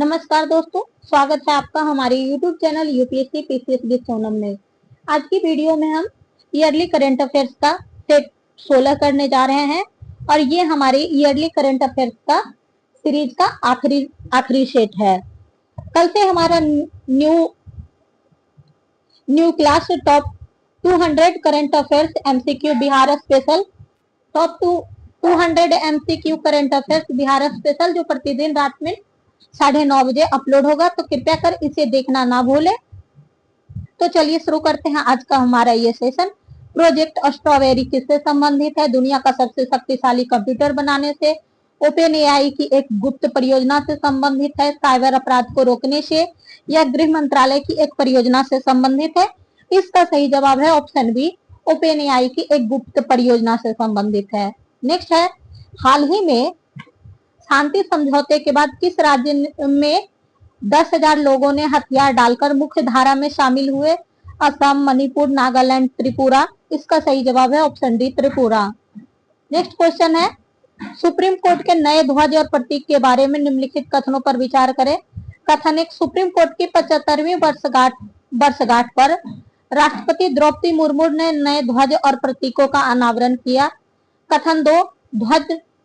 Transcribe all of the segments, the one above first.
नमस्कार दोस्तों, स्वागत है आपका हमारे YouTube channel UPSC PCS with Sonam में। आज की वीडियो में हम ईयरली करंट अफेयर्स का सेट 16 करने जा रहे हैं और ये हमारे ईयरली करंट अफेयर्स का सीरीज का आखिरी सेट है। कल से हमारा new class top 200 current affairs MCQ Bihar special top 200 MCQ current affairs Bihar special जो प्रतिदिन रात में 9:30 बजे अपलोड होगा, तो कृपया कर इसे देखना ना भूले। तो चलिए शुरू करते हैं आज का हमारा ये सेशन। प्रोजेक्ट स्ट्रॉबेरी किससे संबंधित है? दुनिया का सबसे शक्तिशाली कंप्यूटर बनाने से, ओपन एआई की एक गुप्त परियोजना से संबंधित है, साइबर अपराध को रोकने से, या गृह मंत्रालय की एक परियोजना से संबंधित है? इसका सही जवाब है ऑप्शन बी, ओपन एआई की एक गुप्त परियोजना से संबंधित है। नेक्स्ट है, हाल ही में शांति समझौते के बाद किस राज्य में 10,000 लोगों ने हथियार डालकर मुख्य धारा में शामिल हुए? असम, मणिपुर, नागालैंड, त्रिपुरा। इसका सही जवाब है option D, Tripura. Next question है, सुप्रीम कोर्ट के नए ध्वज और प्रतीक के बारे में निम्नलिखित कथनों पर विचार करें। कथन एक, सुप्रीम कोर्ट की 75वीं वर्षगांठ पर राष्ट्रपति द्रौपदी मुर्मू ने नए ध्वज और प्रतीकों का अनावरण किया। कथन दो,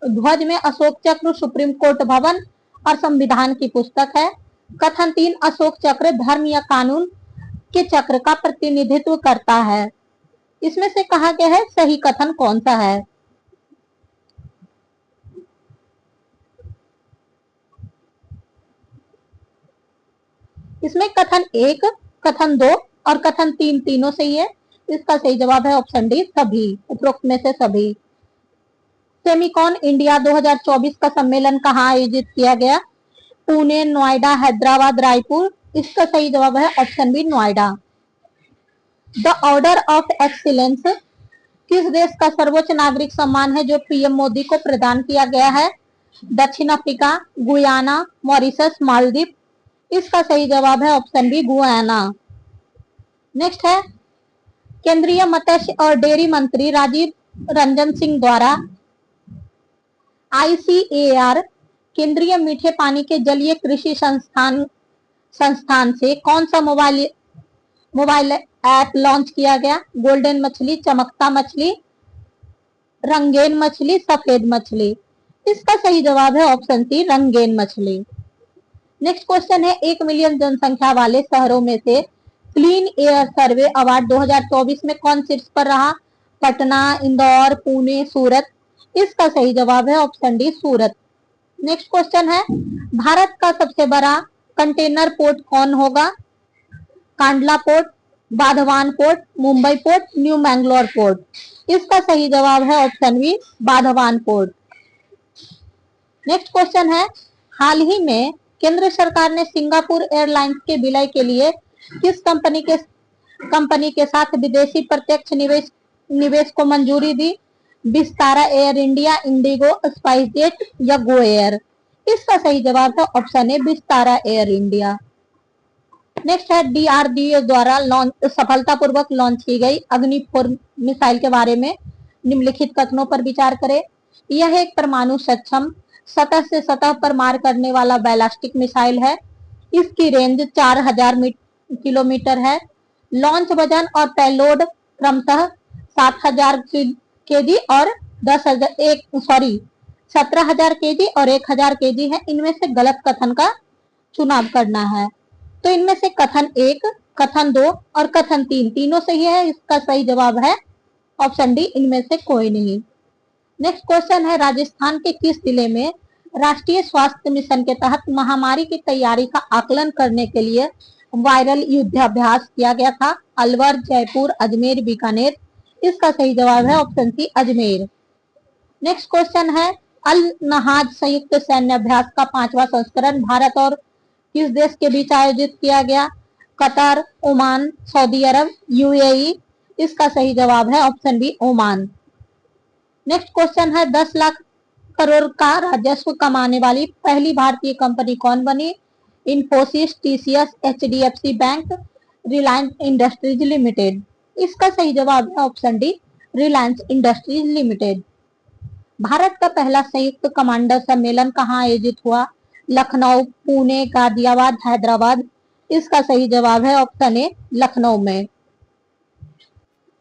ध्वज में अशोक चक्र सुप्रीम कोर्ट भवन और संविधान की पुस्तक है। कथन तीन, अशोक चक्र धर्म या कानून के चक्र का प्रतिनिधित्व करता है। इसमें से कहा गया है सही कथन कौन सा है? इसमें कथन एक, कथन दो और कथन तीन तीनों सही है। इसका सही जवाब है ऑप्शन डी, सभी, उपरोक्त में से सभी। सेमिकॉन इंडिया 2024 का सम्मेलन कहाँ आयोजित किया गया? पुणे, नोएडा, हैदराबाद, रायपुर। इसका सही जवाब है option B, Noida. The order of excellence किस देश का सर्वोच्च नागरिक सम्मान है जो पीएम मोदी को प्रदान किया गया है? दक्षिण अफ्रीका, गुयाना, मॉरिशस, मालदीव। इसका सही जवाब है ऑप्शन बी, गुयाना। नेक्स्ट है, केंद्रीय मत्स्य और डेयरी मंत्री राजीव रंजन सिंह द्वारा ICAR केंद्रीय मीठे पानी के जलीय कृषि संस्थान से कौन सा मोबाइल ऐप लॉन्च किया गया? गोल्डन मछली, चमकता मछली, रंगीन मछली, सफेद मछली। इसका सही जवाब है ऑप्शन सी, रंगीन मछली। नेक्स्ट क्वेश्चन है, 1 मिलियन जनसंख्या वाले शहरों में से क्लीन एयर सर्वे अवार्ड 2024 में कौन शीर्ष पर रहा? पटना, इंदौर, पुणे, सूरत। इसका सही जवाब है option D, Surat. Next question है, भारत का सबसे बड़ा कंटेनर पोर्ट कौन होगा? Kandla port, Vadhavan port, Mumbai port, new Mangalore port. इसका सही जवाब है option B, Vadhavan port. Next question है, हाल ही में केंद्र सरकार ने सिंगापुर एयरलाइंस के विलय के लिए किस कंपनी के साथ विदेशी प्रत्यक्ष निवेश को मंजूरी दी? Vistara Air India, IndiGo, SpiceJet या गो एयर। इसका सही जवाब है option A, Vistara Air India. Next है, DRDO द्वारा सफलतापूर्वक लॉन्च की गई अग्नि 4 मिसाइल के बारे में निम्नलिखित कथनों पर विचार करें। यह एक परमाणु सक्षम सतह से सतह पर मार करने वाला बैलिस्टिक मिसाइल है। इसकी रेंज 4000 किलोमीटर है। लॉन्च वजन और पेलोड क्रमशः 7000 केजी और 17,000 केजी और 1000 केजी है। इनमें से गलत कथन का चुनाव करना है। तो इनमें से कथन एक, कथन दो और कथन तीन तीनों सही है। इसका सही जवाब है ऑप्शन डी, इनमें से कोई नहीं। नेक्स्ट क्वेश्चन है, राजस्थान के किस जिले में राष्ट्रीय स्वास्थ्य मिशन के तहत महामारी की तैयारी का आकलन करने के लिए वायरल युद्धाभ्यास किया गया था? अलवर, जयपुर, अजमेर, बीकानेर। इसका सही जवाब है option C, Ajmer. Next question है, अल नहाज संयुक्त सैन्य अभ्यास का 5वां संस्करण भारत और किस देश के बीच आयोजित किया गया? Qatar, Oman, Saudi Arabia, UAE। इसका सही जवाब है option B, Oman. Next question है, 10 लाख करोड़ का राजस्व कमाने वाली पहली भारतीय कंपनी कौन बनी? Infosys, TCS, HDFC bank, Reliance industries limited. इसका सही जवाब है option D, Reliance industries limited. Bharat का पहला संयुक्त कमांडर सम्मेलन कहाँ आयोजित हुआ? लखनऊ, पुणे, गाजियाबाद, हैदराबाद। इसका सही जवाब है ऑप्शन ए लखनऊ में।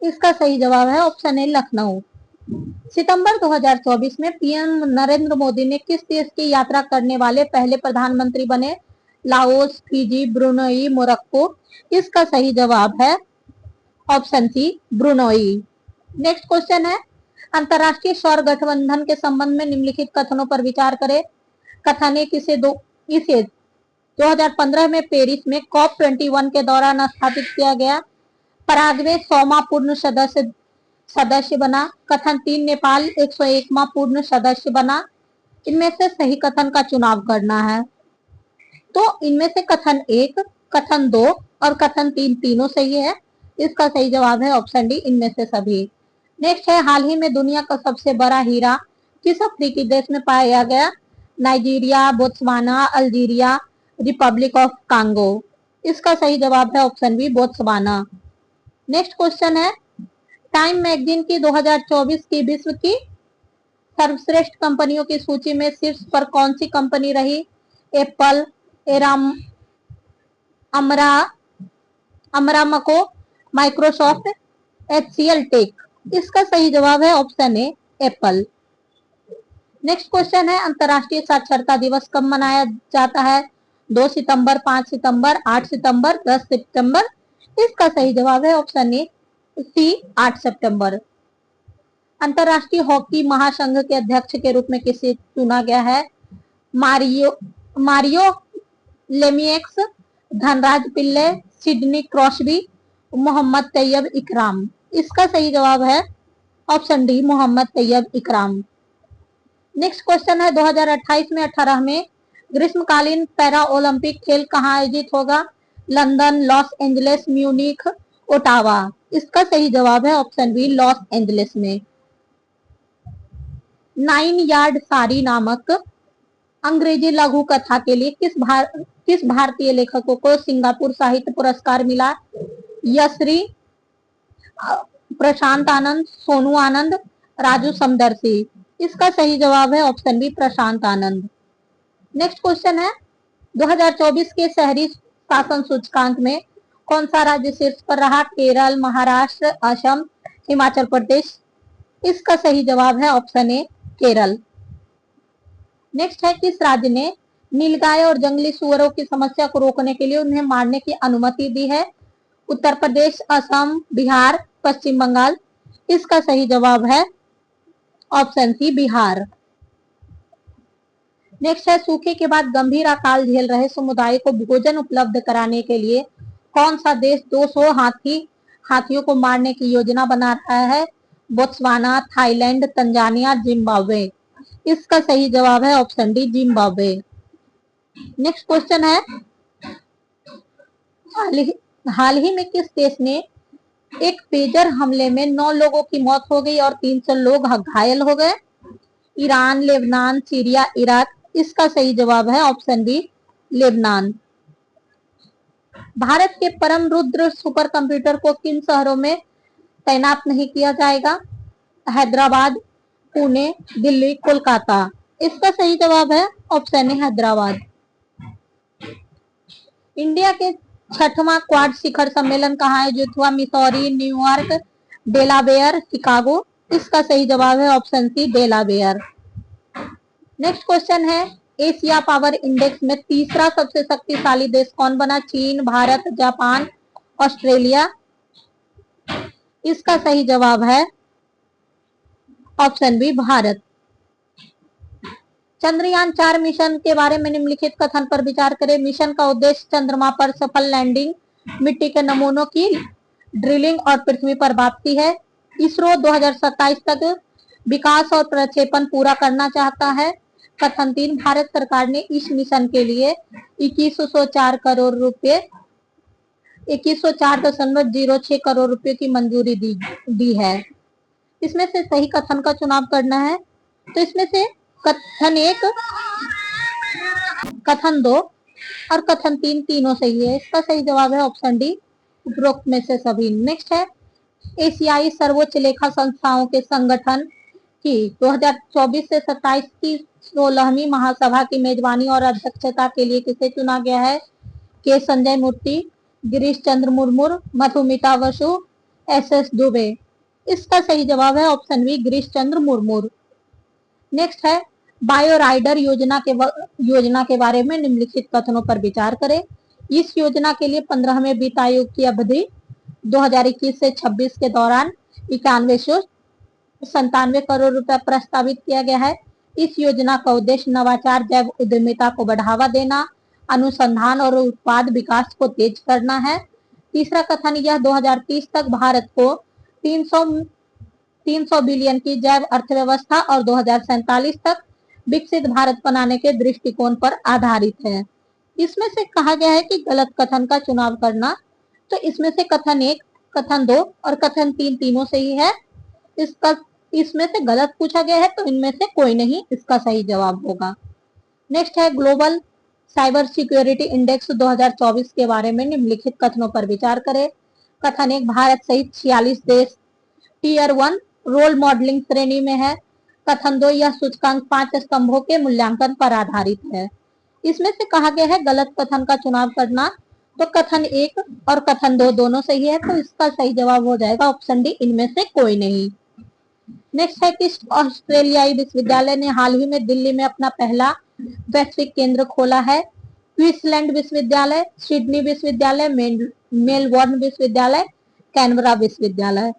इसका सही जवाब है ऑप्शन ए लखनऊ। सितंबर 2024 में पीएम नरेंद्र मोदी ने किस देश की यात्रा करने वाले पहले प्रधानमंत्री बने? Laos, Fiji, Brunei, Morocco. इसका सही जवाब है option C Brunei. Next question है, अंतरराष्ट्रीय सौर गठबंधन के संबंध में निम्नलिखित कथनों पर विचार करें। कथन एक, इसे 2015 में पेरिस में COP21 के दौरान स्थापित किया गया। पराग्वे 100वां पूर्ण सदस्य बना। कथन 3, नेपाल 101वां पूर्ण सदस्य बना। इनमें से सही कथन का चुनाव करना है। तो इनमें से कथन 1, कथन 2 और कथन 3 तीनों सही है। इसका सही जवाब है ऑप्शन डी, इनमें से सभी। नेक्स्ट है, हाल ही में दुनिया का सबसे बड़ा हीरा किस अफ्रीकी देश में पाया गया? Nigeria, Botswana, Algeria, Republic of Congo. इसका सही जवाब है option B Botswana. Next question है, टाइम मैगजीन की 2024 की विश्व की सर्वश्रेष्ठ कंपनियों की सूची में शीर्ष पर कौन सी कंपनी रही? Apple, Aramco, Microsoft, HCL tech. इसका सही जवाब है option A Apple. Next question है, अंतरराष्ट्रीय साक्षरता दिवस कब मनाया जाता है? 2 सितंबर, 5 सितंबर, 8 सितंबर, 10 सितंबर। इसका सही जवाब है ऑप्शन ए सी 8 सितंबर। अंतरराष्ट्रीय हॉकी महासंघ के अध्यक्ष के रूप में किसे चुना गया है? Mario Lemieux, Dhanraj Pillay, Sydney Crosby, Mohammad Tayyab इकराम। इसका सही जवाब है ऑप्शन डी मोहम्मद तैयब इकराम। नेक्स्ट क्वेश्चन है, 2028 में 18 में ग्रीष्मकालीन पैरा ओलंपिक खेल कहाँ आयोजित होगा? London, Los Angeles, Munich, Ottawa. इसका सही जवाब है ऑप्शन बी लॉस एंजलिस में। 9 यार्ड सारी नामक अंग्रेजी लघु कथा के लिए किस भारतीय लेखकों को सिंगापुर साहित्य पुरस्कार मिला? यश्री, प्रशांत आनंद, सोनू आनंद, राजू समदर्शी। इसका सही जवाब है option B Prashant Anand. Next question है, 2024 के शहरी शासन सूचकांक में कौन सा राज्य शीर्ष पर रहा? केरल, महाराष्ट्र, असम, हिमाचल प्रदेश। इसका सही जवाब है ऑप्शन ए केरल। नेक्स्ट है, किस राज्य ने नीलगाय और जंगली सुअरों की समस्या को रोकने के लिए उन्हें मारने की अनुमति दी है? उत्तर प्रदेश, असम, बिहार, पश्चिम बंगाल। इसका सही जवाब है ऑप्शन सी बिहार। नेक्स्ट है, सूखे के बाद गंभीर अकाल झेल रहे समुदाय को भोजन उपलब्ध कराने के लिए कौन सा देश 200 हाथियों को मारने की योजना बना रहा है? Botswana, Thailand, Tanzania, Zimbabwe. इसका सही जवाब है option D Zimbabwe. Next question है, हाल ही में किस देश ने एक पेजर हमले में 9 लोगों की मौत हो गई और 300 लोग घायल हो गए? Iran, Lebanon, Syria, Iraq. इसका सही जवाब है ऑप्शन बी लेबनान। भारत के परम रुद्र सुपर कंप्यूटर को किन शहरों में तैनात नहीं किया जाएगा? हैदराबाद, पुणे, दिल्ली, कोलकाता। इसका सही जवाब है ऑप्शन ए हैदराबाद। इंडिया के 6वां क्वाड शिखर सम्मेलन कहाँ आयोजित हुआ? Missouri, New York, Delaware, Chicago. इसका सही जवाब है option C Delaware. Next question है, एशिया पावर इंडेक्स में तीसरा सबसे शक्तिशाली देश कौन बना? चीन, भारत, जापान, ऑस्ट्रेलिया। इसका सही जवाब है option B Bharat. Chandrayaan 4 mission के बारे में निम्नलिखित कथन पर विचार करें। मिशन का उद्देश्य चंद्रमा पर सफल लैंडिंग, मिट्टी के नमूनों की ड्रिलिंग और पृथ्वी पर वापसी है। इसरो 2027 तक विकास और प्रक्षेपण पूरा करना चाहता है। कथन 3, भारत सरकार ने इस मिशन के लिए 2104 करोड़ रुपए 2104.06 करोड़ रुपए की मंजूरी दी है। इसमें से सही कथन का चुनाव करना है। तो इसमें से कथन 1, कथन 2 और कथन 3 तीनों सही है। इसका सही जवाब है ऑप्शन डी उपरोक्त में से सभी। नेक्स्ट है, एशियाई सर्वोच्च लेखा संस्थाओं के संगठन की 2024 से 27 की 16वीं महासभा की मेजबानी और अध्यक्षता के लिए किसे चुना गया है? के संजय मूर्ति, गिरीश चंद्र मुर्मू, मधुमिता बसु, एस दुबे। इसका सही जवाब है option B, Girish Chandra Murmu. Next है बायो राइडर योजना के बारे में निम्नलिखित कथनों पर विचार करें। इस योजना के लिए 15वें वित्त आयोग की अवधि 2021 से 26 के दौरान 9197 करोड़ रुपए प्रस्तावित किया गया है। इस योजना का उद्देश्य नवाचार, जैव उद्यमिता को बढ़ावा देना, अनुसंधान और उत्पाद विकास को तेज करना है। तीसरा कथन, यह 2030 तक भारत को 300 बिलियन की जैव अर्थव्यवस्था और 2047 तक विकसित भारत बनाने के दृष्टिकोण पर आधारित है। इसमें से कहा गया है कि गलत कथन का चुनाव करना, तो इसमें से कथन 1, कथन 2 और कथन 3 तीनों सही है। इसमें से गलत पूछा गया है तो इनमें से कोई नहीं इसका सही जवाब होगा। नेक्स्ट है ग्लोबल साइबर सिक्योरिटी इंडेक्स 2024 के बारे में निम्नलिखित कथनों पर विचार करें। कथन 1, भारत सहित 46 देश टियर 1 रोल मॉडलिंग श्रेणी में है। कथन 2, यह सूचकांक 5 स्तंभों के मूल्यांकन पर आधारित है। इसमें से कहा गया है गलत कथन का चुनाव करना, तो कथन 1 और कथन 2 दोनों सही है, तो इसका सही जवाब हो जाएगा ऑप्शन डी, इनमें से कोई नहीं। नेक्स्ट है किस ऑस्ट्रेलियाई विश्वविद्यालय ने हाल ही में दिल्ली में अपना पहला वैश्विक केंद्र खोला है? क्वींसलैंड विश्वविद्यालय, सिडनी विश्वविद्यालय, मेलबोर्न विश्वविद्यालय, कैनबरा विश्वविद्यालय।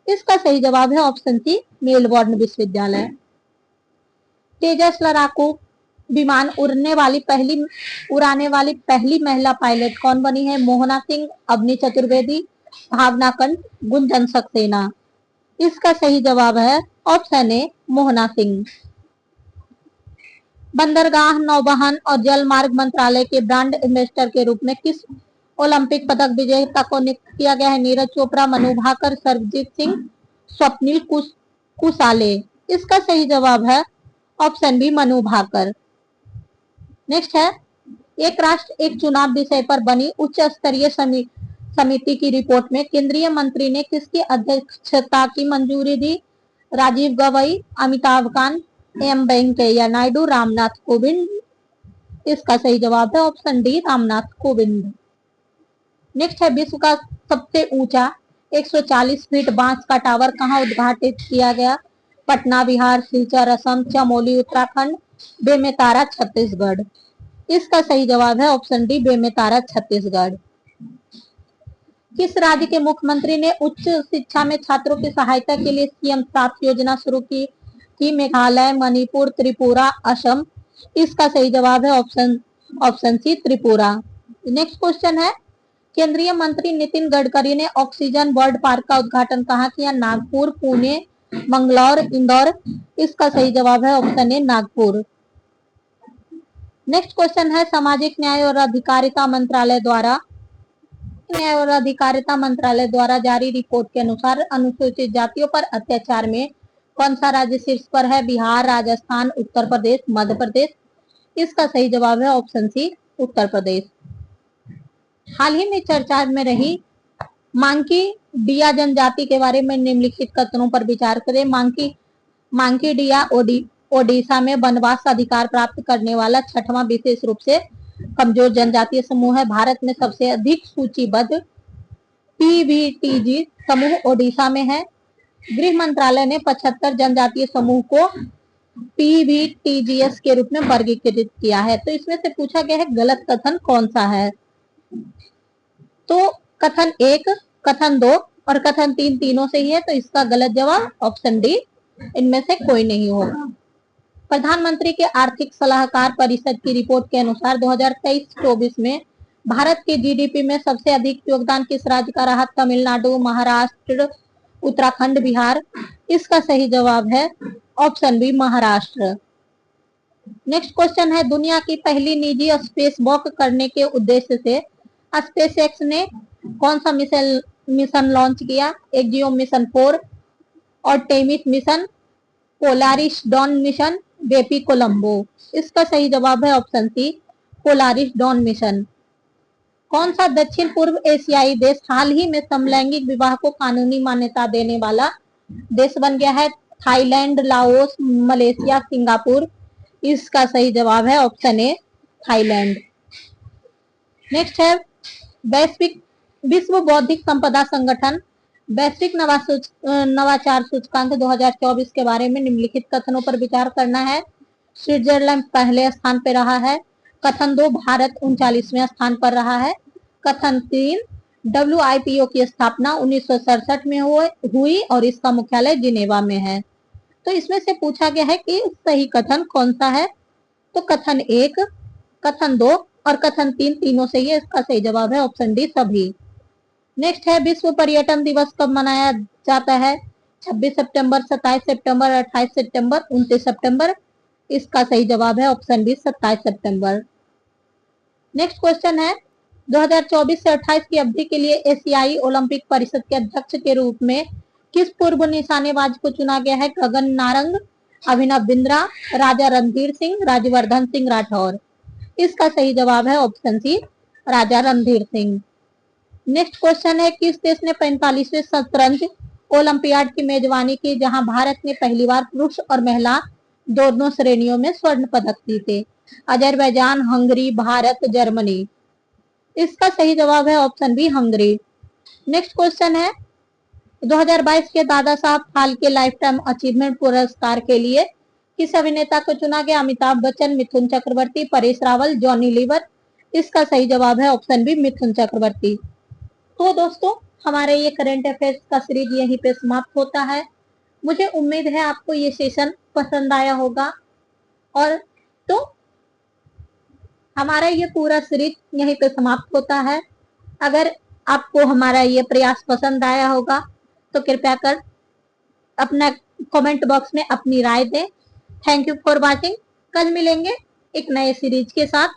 इसका सही जवाब है ऑप्शन सी, मेलबोर्न विश्वविद्यालय। तेजस लड़ाकू विमान उड़ाने वाली पहली महिला पायलट कौन बनी है? मोहना सिंह, अवनी चतुर्वेदी, भावना कंठ, गुंजन सक्सेना। इसका सही जवाब है ऑप्शन ए, मोहना सिंह। बंदरगाह, नौवहन और जल मार्ग मंत्रालय के ब्रांड एम्बेसडर के रूप में किस ओलंपिक पदक विजेता को नियुक्त किया गया है? नीरज चोपड़ा, मनु भाकर, सरबजीत सिंह, स्वप्निल कुसाले। इसका सही जवाब है option B, Manu Bhaker. Next है एक राष्ट्र एक चुनाव विषय पर बनी उच्च स्तरीय समिति की रिपोर्ट में केंद्रीय मंत्री ने किसकी अध्यक्षता की मंजूरी दी? राजीव गवई, अमिताभ कांत, एम वेंकैया नायडू, रामनाथ कोविंद। इसका सही जवाब है option D, Ramnath Kovind. Next है विश्व का सबसे ऊंचा 140 फीट बांस का टावर कहां उद्घाटित किया गया? पटना बिहार, सिलचर असम, चमोली उत्तराखंड, बेमेतारा छत्तीसगढ़। इसका सही जवाब है ऑप्शन डी, बेमेतारा छत्तीसगढ़। किस राज्य के मुख्यमंत्री ने उच्च शिक्षा में छात्रों की सहायता के लिए सीएम साथ योजना शुरू की? मेघालय, मणिपुर, त्रिपुरा, असम। इसका सही जवाब है option C, Tripura. Next question है केंद्रीय मंत्री नितिन गडकरी ने ऑक्सीजन वर्ल्ड पार्क का उद्घाटन कहाँ किया? नागपुर, पुणे, मंगलौर, इंदौर। इसका सही जवाब है ऑप्शन ए, नागपुर। नेक्स्ट क्वेश्चन है सामाजिक न्याय और अधिकारिता मंत्रालय द्वारा जारी रिपोर्ट के अनुसार अनुसूचित जातियों पर अत्याचार में कौन सा राज्य शीर्ष पर है? बिहार, राजस्थान, उत्तर प्रदेश, मध्य प्रदेश। इसका सही जवाब है ऑप्शन सी, उत्तर प्रदेश। हाल ही में चर्चा में रही मांकी डिया जनजाति के बारे में निम्नलिखित कथनों पर विचार करें। मांकी डिया ओडिशा में वनवास अधिकार प्राप्त करने वाला 6वां विशेष रूप से कमजोर जनजातीय समूह है। भारत में सबसे अधिक सूचीबद्ध पीवीटीजी समूह ओडिशा में है। गृह मंत्रालय ने 75 जनजातीय समूह को पीवीटीजीएस के रूप में वर्गीकृत किया है। तो इसमें से पूछा गया है गलत कथन कौन सा है? तो कथन 1, कथन 2 और कथन 3 तीनों सही है, तो इसका गलत जवाब ऑप्शन डी, इनमें से कोई नहीं होगा। प्रधानमंत्री के आर्थिक सलाहकार परिषद की रिपोर्ट के अनुसार 2023-24 में भारत के जीडीपी में सबसे अधिक योगदान किस राज्य का रहा? तमिलनाडु, महाराष्ट्र, उत्तराखंड, बिहार। इसका सही जवाब है option B, Maharashtra. Next question है दुनिया की पहली निजी स्पेस वॉक करने के उद्देश्य से स्पेसएक्स ने कौन सा मिशन लॉन्च किया? Axiom mission 4, Artemis mission, Polaris Dawn mission, BepiColombo. इसका सही जवाब है option C, Polaris Dawn mission. कौन सा दक्षिण पूर्व एशियाई देश हाल ही में समलैंगिक विवाह को कानूनी मान्यता देने वाला देश बन गया है? Thailand, Laos, Malaysia, Singapore. इसका सही जवाब है ऑप्शन ए थाईलैंड। नेक्स्ट है वैश्विक विश्व बौद्धिक संपदा संगठन वैश्विक नवाचार सूचकांक 2024 के बारे में निम्नलिखित कथनों पर विचार करना है। स्विट्जरलैंड पहले स्थान पर रहा है। कथन 2, भारत 39वें स्थान पर रहा है। कथन 3, WIPO की स्थापना 1967 में हुई और इसका मुख्यालय जिनेवा में है। तो इसमें से पूछा गया है कि सही कथन कौन सा है। तो कथन 1, कथन 2 और कथन 3 तीनों सही है। इसका सही जवाब है ऑप्शन डी सभी। नेक्स्ट है विश्व पर्यटन दिवस कब मनाया जाता है। 26 सितंबर, 27 सितंबर, 28 सितंबर, 29 सितंबर। इसका सही जवाब है ऑप्शन बी 27 सितंबर। नेक्स्ट क्वेश्चन है 2024 से 28 की अवधि के लिए एशियाई ओलंपिक परिषद के अध्यक्ष के रूप में किस पूर्व निशानेबाज को चुना गया है। गगन नारंग, अभिनव बिंद्रा, राजा रणधीर सिंह, राज्यवर्धन सिंह राठौर। इसका सही जवाब है ऑप्शन सी राजा रणधीर सिंह। नेक्स्ट क्वेश्चन है किस देश ने 45वें शतरंज ओलंपियाड की मेजबानी की जहां भारत ने पहली बार पुरुष और महिला दोनों श्रेणियों में स्वर्ण पदक जीते। Azerbaijan, Hungary, Bharat, Germany. इसका सही जवाब है option B Hungary. Next question है 2022 के Dada Saheb Phalke life time achievement पुरस्कार के लिए किस अभिनेता को चुना गया। Amitabh Bachchan, Mithun Chakraborty, Paresh Rawal, Johnny liver. इसका सही जवाब है ऑप्शन बी मिथुन चक्रवर्ती। तो दोस्तों हमारे ये करंट अफेयर्स का सीरीज यहीं पे समाप्त होता है। मुझे उम्मीद है आपको ये सेशन पसंद आया होगा और तो हमारा ये पूरा सीरीज यहीं पे समाप्त होता है। अगर आपको हमारा ये प्रयास पसंद आया होगा तो कृपया कर अपना कमेंट बॉक्स में अपनी राय दें। Thank you for watching. कल मिलेंगे एक नए सीरीज के साथ।